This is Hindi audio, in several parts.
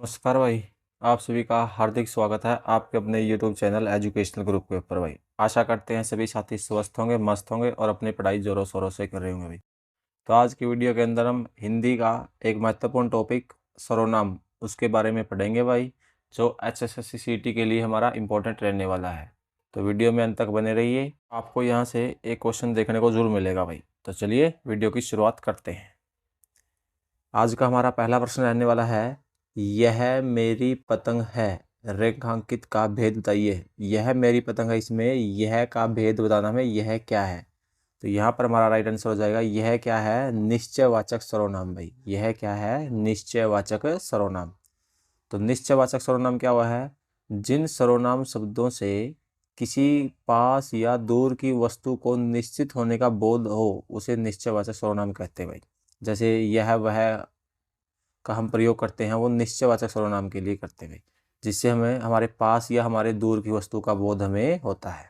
नमस्कार भाई। आप सभी का हार्दिक स्वागत है आपके अपने YouTube चैनल एजुकेशनल ग्रुप के ऊपर भाई। आशा करते हैं सभी साथी स्वस्थ होंगे, मस्त होंगे और अपनी पढ़ाई जोरों शोरों से कर रहे होंगे भाई। तो आज की वीडियो के अंदर हम हिंदी का एक महत्वपूर्ण टॉपिक सर्वनाम उसके बारे में पढ़ेंगे भाई, जो HSSC CT के लिए हमारा इम्पोर्टेंट रहने वाला है। तो वीडियो में अंत तक बने रहिए, आपको यहाँ से एक क्वेश्चन देखने को जरूर मिलेगा भाई। तो चलिए वीडियो की शुरुआत करते हैं। आज का हमारा पहला प्रश्न रहने वाला है, यह मेरी पतंग है, रेखांकित का भेद बताइए। यह मेरी पतंग है, इसमें यह का भेद बताना हमें, यह क्या है। तो यहाँ पर हमारा राइट आंसर हो जाएगा, यह क्या है, निश्चयवाचक सर्वनाम भाई। यह क्या है, निश्चयवाचक सर्वनाम। तो निश्चयवाचक सर्वनाम क्या हुआ है, जिन सर्वनाम शब्दों से किसी पास या दूर की वस्तु को निश्चित होने का बोध हो उसे निश्चयवाचक सर्वनाम कहते हैं भाई। जैसे यह वह का हम प्रयोग करते हैं वो निश्चयवाचक सर्वनाम के लिए करते हैं, जिससे हमें हमारे पास या हमारे दूर की वस्तु का बोध हमें होता है।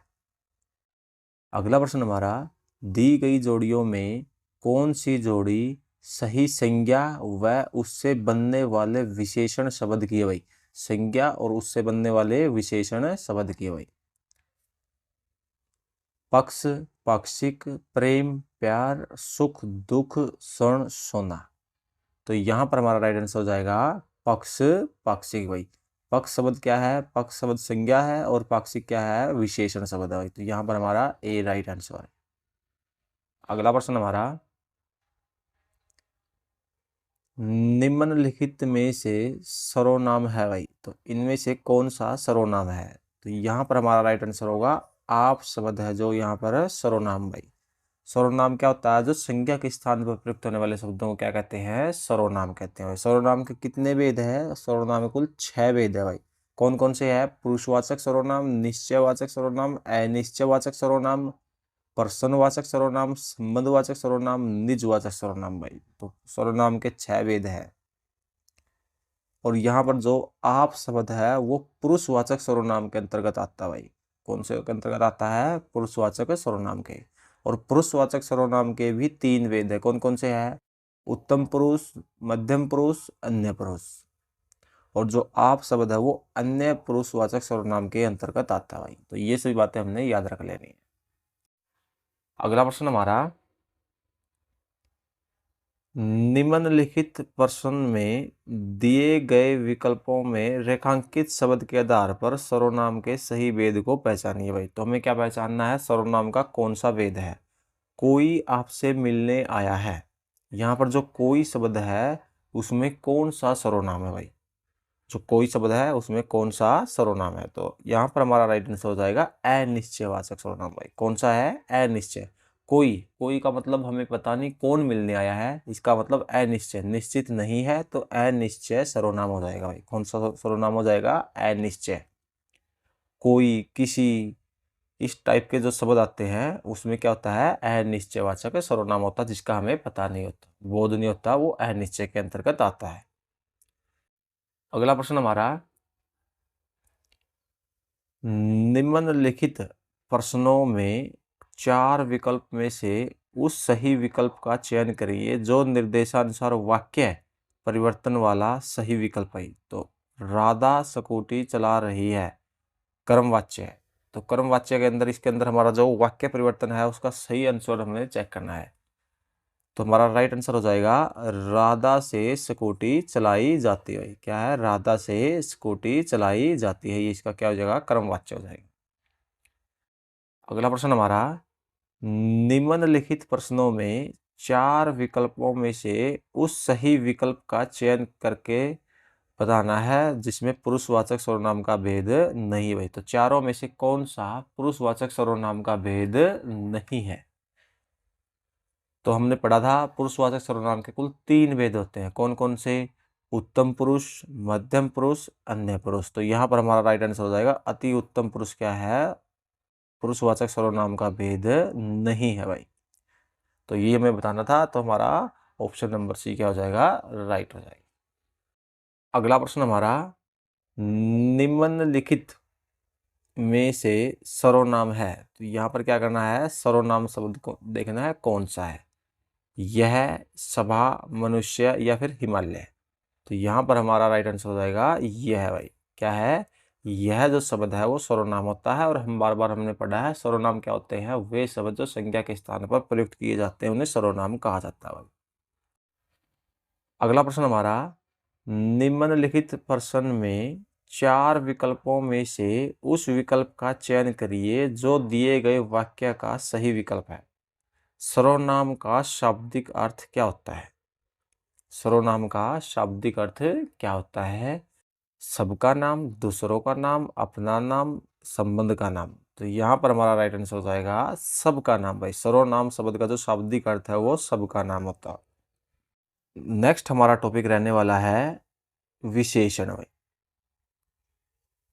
अगला प्रश्न हमारा, दी गई जोड़ियों में कौन सी जोड़ी सही संज्ञा व उससे बनने वाले विशेषण शब्द की है भाई। संज्ञा और उससे बनने वाले विशेषण शब्द की है भाई। पक्ष, पाक्षिक, प्रेम, प्यार, सुख, दुख, स्वर्ण, सोना। तो यहाँ पर हमारा राइट आंसर हो जाएगा पक्ष पाक्षिक भाई। पक्ष शब्द क्या है, पक्ष शब्द संज्ञा है और पाक्षिक क्या है, विशेषण शब्द है भाई। तो यहाँ पर हमारा ए राइट आंसर है। अगला प्रश्न हमारा, निम्नलिखित में से सर्वनाम है भाई। तो इनमें से कौन सा सर्वनाम है। तो यहाँ पर हमारा राइट आंसर होगा आप शब्द है, जो यहाँ पर है सर्वनाम भाई। सर्वनाम क्या होता है, जो संज्ञा के स्थान पर प्रयुक्त होने वाले शब्दों को क्या कहते हैं, सर्वनाम कहते हैं भाई। सर्वनाम के कितने भेद है, सर्वनाम में कुल 6 भेद है भाई। कौन कौन से है, पुरुषवाचक सर्वनाम, निश्चयवाचक सर्वनाम, अनिश्चयवाचक सर्वनाम, प्रश्नवाचक सर्वनाम, संबंधवाचक सर्वनाम, निजवाचक सर्वनाम भाई। तो सर्वनाम के 6 भेद है। और यहाँ पर जो आप शब्द है वो पुरुषवाचक सर्वनाम के अंतर्गत आता है भाई। कौन से के अंतर्गत आता है, पुरुषवाचक सर्वनाम के। और पुरुषवाचक सर्वनाम के भी 3 भेद है। कौन कौन से है, उत्तम पुरुष, मध्यम पुरुष, अन्य पुरुष। और जो आप शब्द है वो अन्य पुरुषवाचक सर्वनाम के अंतर्गत आता है भाई। तो ये सभी बातें हमने याद रख लेनी है। अगला प्रश्न हमारा, निम्नलिखित प्रश्न में दिए गए विकल्पों में रेखांकित शब्द के आधार पर सर्वनाम के सही भेद को पहचानिए भाई। तो हमें क्या पहचानना है, सर्वनाम का कौन सा भेद है। कोई आपसे मिलने आया है, यहाँ पर जो कोई शब्द है उसमें कौन सा सर्वनाम है भाई। जो कोई शब्द है उसमें कौन सा सर्वनाम है। तो यहाँ पर हमारा राइट आंसर हो जाएगा अनिश्चयवाचक सर्वनाम भाई। कौन सा है, अनिश्चय। कोई, कोई का मतलब हमें पता नहीं कौन मिलने आया है, इसका मतलब अनिश्चय, निश्चित नहीं है। तो अनिश्चय सर्वनाम हो जाएगा भाई। कौन सा सर्वनाम हो जाएगा, अनिश्चय। कोई, किसी, इस टाइप के जो शब्द आते हैं उसमें क्या होता है, अनिश्चयवाचक सर्वनाम होता है, जिसका हमें पता नहीं होता, बोध नहीं होता, वो अनिश्चय के अंतर्गत आता है। अगला प्रश्न हमारा, निम्नलिखित प्रश्नों में 4 विकल्प में से उस सही विकल्प का चयन करिए जो निर्देशानुसार वाक्य परिवर्तन वाला सही विकल्प है। तो राधा स्कूटी चला रही है, कर्मवाच्य है। तो कर्मवाच्य के अंदर, इसके अंदर हमारा जो वाक्य परिवर्तन है उसका सही आंसर हमें चेक करना है। तो हमारा राइट आंसर हो जाएगा, राधा से स्कूटी चलाई जाती है। क्या है, राधा से स्कूटी चलाई जाती है, ये इसका क्या हो जाएगा, कर्मवाच्य हो जाएगा। अगला प्रश्न हमारा, निम्नलिखित प्रश्नों में 4 विकल्पों में से उस सही विकल्प का चयन करके बताना है जिसमें पुरुषवाचक सर्वनाम का भेद नहीं भाई। तो चारों में से कौन सा पुरुषवाचक सर्वनाम का भेद नहीं है। तो हमने पढ़ा था पुरुषवाचक सर्वनाम के कुल 3 भेद होते हैं। कौन कौन से, उत्तम पुरुष, मध्यम पुरुष, अन्य पुरुष। तो यहाँ पर हमारा राइट आंसर हो जाएगा अति उत्तम पुरुष क्या है, पुरुषवाचक सर्वनाम का भेद नहीं है भाई। तो ये हमें बताना था, तो हमारा ऑप्शन नंबर सी क्या हो जाएगा, राइट हो जाएगा। अगला प्रश्न हमारा, निम्नलिखित में से सर्वनाम है। तो यहाँ पर क्या करना है, सर्वनाम शब्द को देखना है कौन सा है, यह, सभा, मनुष्य या फिर हिमालय। तो यहाँ पर हमारा राइट आंसर हो जाएगा यह है भाई। क्या है? यह जो शब्द है वो सर्वनाम होता है, और हम बार बार हमने पढ़ा है सर्वनाम क्या होते हैं, वे शब्द जो संज्ञा के स्थान पर प्रयुक्त किए जाते हैं उन्हें सर्वनाम कहा जाता है भाई। अगला प्रश्न हमारा, निम्नलिखित प्रश्न में 4 विकल्पों में से उस विकल्प का चयन करिए जो दिए गए वाक्य का सही विकल्प है। सर्वनाम का शाब्दिक अर्थ क्या होता है? सर्वनाम का शाब्दिक अर्थ क्या होता है? सबका नाम, दूसरों का नाम, अपना नाम, संबंध का नाम। तो यहाँ पर हमारा राइट आंसर हो जाएगा सबका नाम भाई। सर्वनाम शब्द का जो शाब्दिक अर्थ है वो सबका नाम होता है। नेक्स्ट हमारा टॉपिक रहने वाला है विशेषण भाई।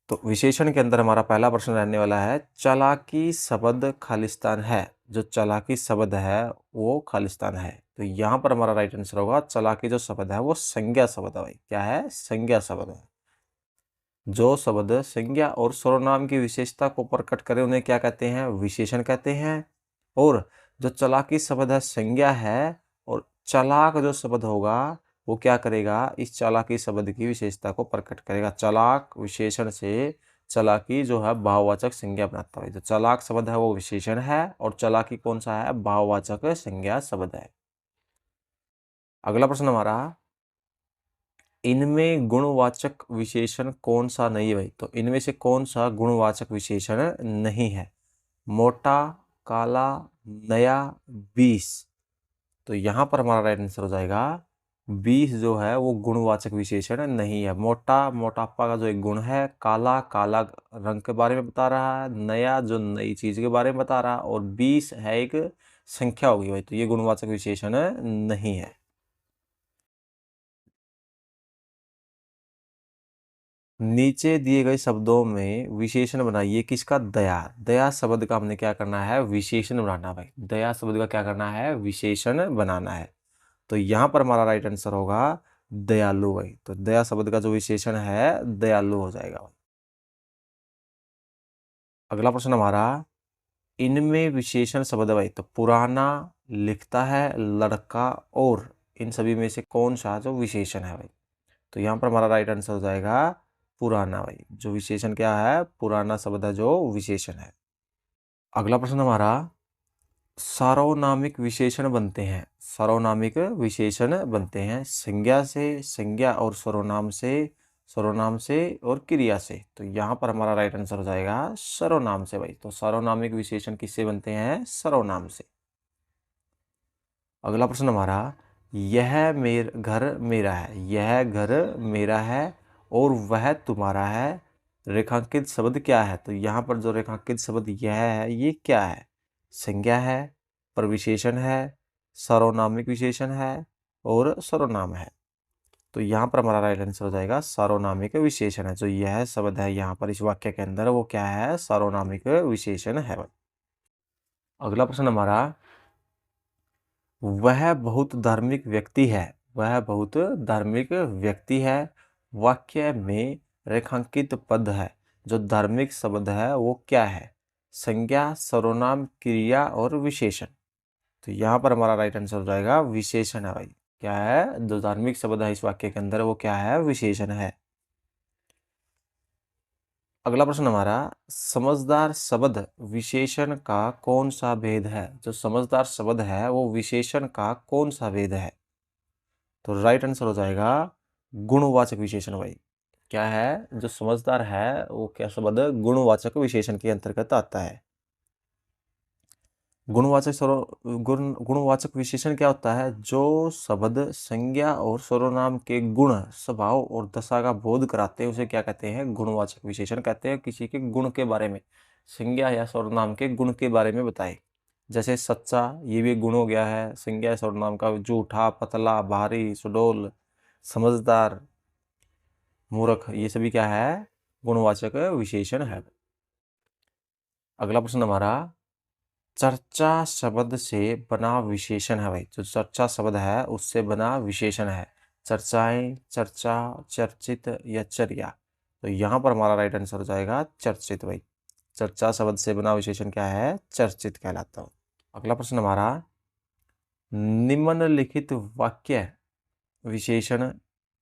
तो विशेषण के अंदर हमारा पहला प्रश्न रहने वाला है, चालाकी शब्द खालिस्तान है। जो चालाकी शब्द है वो खालिस्तान है। तो यहाँ पर हमारा राइट आंसर होगा चालाकी जो शब्द है वो संज्ञा शब्द है भाई। क्या है? संज्ञा शब्द है। जो शब्द संज्ञा और सर्वनाम की विशेषता को प्रकट करे उन्हें क्या कहते हैं? विशेषण कहते हैं। और जो चालाकी शब्द है संज्ञा है, और चालाक जो शब्द होगा वो क्या करेगा? इस चालाकी शब्द की विशेषता को प्रकट करेगा। चालाक विशेषण से चालाकी जो है भाववाचक संज्ञा बनाता है। जो चालाक शब्द है वो विशेषण है, और चालाकी कौन सा है? भाववाचक संज्ञा शब्द है। अगला प्रश्न हमारा, इनमें गुणवाचक विशेषण कौन सा नहीं है भाई? तो इनमें से कौन सा गुणवाचक विशेषण नहीं है? मोटा, काला, नया, 20। तो यहाँ पर हमारा राइट आंसर हो जाएगा 20 जो है वो गुणवाचक विशेषण नहीं है। मोटा मोटापा का जो एक गुण है, काला काला रंग के बारे में बता रहा है, नया जो नई चीज के बारे में बता रहा है, और 20 है एक संख्या होगी भाई। तो ये गुणवाचक विशेषण नहीं है। नीचे दिए गए शब्दों में विशेषण बनाइए किसका? दया। दया शब्द का हमने क्या करना है? विशेषण बनाना भाई। दया शब्द का क्या करना है? विशेषण बनाना है। तो यहाँ पर हमारा राइट आंसर होगा दयालु भाई। तो दया शब्द का जो विशेषण है दयालु हो जाएगा भाई। अगला प्रश्न हमारा, इनमें विशेषण शब्द भाई। तो पुराना, लिखता है, लड़का, और इन सभी में से कौन सा जो विशेषण है भाई? तो यहाँ पर हमारा राइट आंसर हो जाएगा पुराना भाई। जो विशेषण क्या है? पुराना शब्द है जो विशेषण है। अगला प्रश्न हमारा, सार्वनामिक विशेषण बनते हैं। सार्वनामिक विशेषण बनते हैं संज्ञा से, संज्ञा और सर्वनाम से, सर्वनाम से और क्रिया से। तो यहाँ पर हमारा राइट आंसर हो जाएगा सर्वनाम से भाई। तो सार्वनामिक विशेषण किससे बनते हैं? सर्वनाम से। अगला प्रश्न हमारा, यह घर मेरा है। यह घर मेरा है और वह तुम्हारा है। रेखांकित शब्द क्या है? तो यहाँ पर जो रेखांकित शब्द यह है ये क्या है? संज्ञा है, प्रविशेषण है, सार्वनामिक विशेषण है, और सर्वनाम है। तो यहाँ पर हमारा राइट आंसर हो जाएगा सार्वनामिक विशेषण है। जो यह शब्द है यहाँ पर इस वाक्य के अंदर वो क्या है? सार्वनामिक विशेषण है। अगला प्रश्न हमारा, वह बहुत धार्मिक व्यक्ति है। वह बहुत धार्मिक व्यक्ति है। वाक्य में रेखांकित पद है। जो धार्मिक शब्द है वो क्या है? संज्ञा, सर्वनाम, क्रिया और विशेषण। तो यहाँ पर हमारा राइट आंसर हो जाएगा विशेषण है भाई। क्या है? जो धार्मिक शब्द है इस वाक्य के अंदर वो क्या है? विशेषण है। अगला प्रश्न हमारा, समझदार शब्द विशेषण का कौन सा भेद है? जो समझदार शब्द है वो विशेषण का कौन सा भेद है? तो राइट आंसर हो जाएगा गुणवाचक विशेषण भाई। क्या है? जो समझदार है वो क्या शब्द गुणवाचक विशेषण के अंतर्गत आता है। गुणवाचक विशेषण क्या होता है? जो शब्द संज्ञा और सर्वनाम के गुण, स्वभाव और दशा का बोध कराते हैं उसे क्या कहते हैं? गुणवाचक विशेषण कहते हैं। किसी के गुण के बारे में, संज्ञा या सर्वनाम के गुण के बारे में बताए। जैसे सच्चा, ये भी गुण हो गया है संज्ञा सर्वनाम का। झूठा, पतला, भारी, सुडौल, समझदार, मूर्ख, ये सभी क्या है? गुणवाचक विशेषण है। अगला प्रश्न हमारा, चर्चा शब्द से बना विशेषण है भाई। जो चर्चा शब्द है उससे बना विशेषण है। चर्चाएं, चर्चा, चर्चित या चर्या। तो यहाँ पर हमारा राइट आंसर हो जाएगा चर्चित भाई। चर्चा शब्द से बना विशेषण क्या है? चर्चित कहलाता है। अगला प्रश्न हमारा, निम्नलिखित वाक्य विशेषण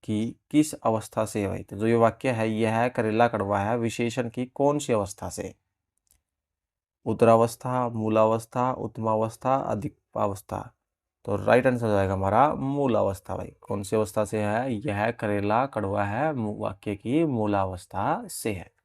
की किस अवस्था से है भाई। तो जो ये वाक्य है यह करेला कड़वा है विशेषण की कौन सी अवस्था से? उत्तरावस्था, मूलावस्था, उत्तमावस्था, अधिकावस्था। तो राइट आंसर हो जाएगा हमारा मूलावस्था भाई। कौन सी अवस्था से है? यह करेला कड़वा है वाक्य की मूलावस्था से है।